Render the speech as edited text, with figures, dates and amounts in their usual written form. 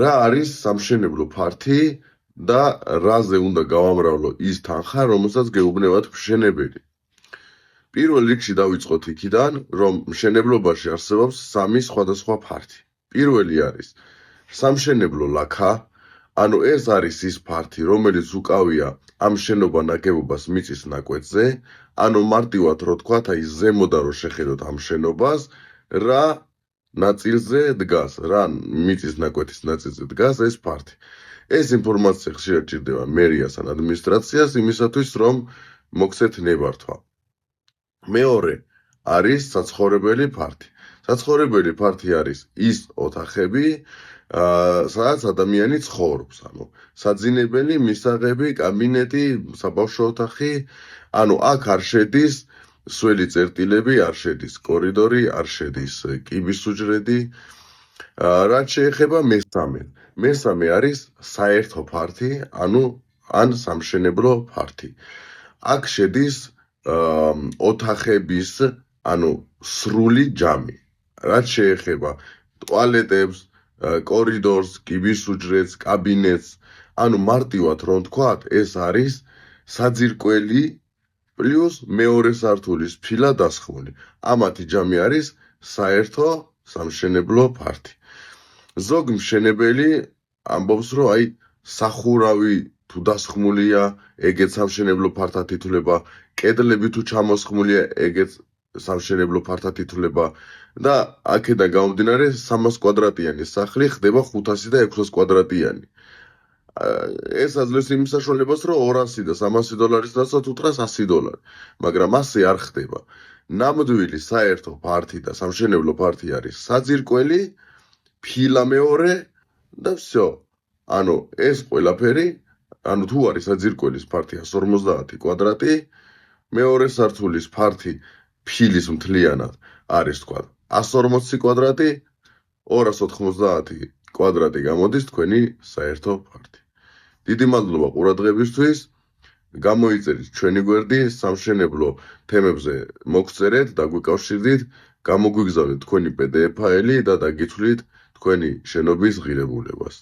რა არის სამშენებლო ფართი და რაზე უნდა გავამრავლო ის თანხა, რომელსაც გეუბნებათ მშენებელი. პირველ რიგში დავიწყოთ იქიდან, რომ მშენებლობაში არსებობს სამი სხვადასხვა ფართი. პირველი არის სამშენებლო ლაქა, ანუ ეს არის ის ფართი, რომელიც უკავია ამ შენობა ნაგებობას მიწის ნაკვეთზე, ანუ მარტივად რო თქვათ, აი ზემოდან რო შეხედოთ ამ შენობას, რა ნაწილზე დგას, რა მიწის ნაკვეთის ნაწილზე დგას ეს ფართი. ეს ინფორმაცია ხშირად ჭირდება მერიას ან ადმინისტრაციას იმისათვის, რომ მოგცეთ ნებართვა. მეორე არის საცხოვრებელი ფართი. საცხოვრებელი ფართი არის ის ოთახები, სადაც ადამიანი ცხოვრობს, ანუ საძინებელი, მისაღები, კაბინეტი, საბავშვო ოთახი, ანუ აქ არ შედის სველი წერტილები, არ შედის კორიდორი, არ შედის კიბის უჯრედი. რაც შეეხება მესამედ. მესამე არის საერთო ფართი, ან სამშენებლო ფართი. აქ შედის ოთახების, ანუ სრული ჯამი. რაც შეეხება ტუალეტებს, კორიდორს, კიბის უჯრედს, კაბინეტს, ანუ მარტივად რომ ვთქვათ, ეს არის საძირკველი პლუს მეორე სართულის ფილა დასხმული. ამათი ჯამი არის საერთო სამშენებლო ფართი. ზოგ მშენებელი ამბობს, რომ აი სახურავი თუ დასხმულია, ეგეც სამშენებლო ფართად ითვლება, კედლები თუ ჩამოსხმულია, ეგეც სამშენებლო ფართად ითვლება და აქედან გამომდინარე 300 კვადრატიანი სახლი ხდება 500 და 600 კვადრატიანი. ეს აძლევს იმ საშუალებას, რომ 200 და 300 დოლარის ნაცვლად უთხრას 100 დოლარი, მაგრამ ასე არ ხდება. ნამდვილი საერთო ფართი და სამშენებლო ფართი არის საძირკველი, ფილა მეორე და всё. ანუ ეს ყველაფერი, ანუ თუ არის საძირკველის ფართი 150 კვადრატი, მეორე სართულის ფართი ფილის მთლიანად არის თქვა 140 კვადრატი, 290 კვადრატი გამოდის თქვენი საერთო ფართი. დიდი მადლობა ყურადღებისთვის. გამოიწერით ჩვენი გვერდი, სამშენებლო თემებზე მოგწერეთ და გვიკავშირდით, გამოგვიგზავნეთ თქვენი PDF ფაილი და დაგითვლით თქვენი შენობის ღირებულებას.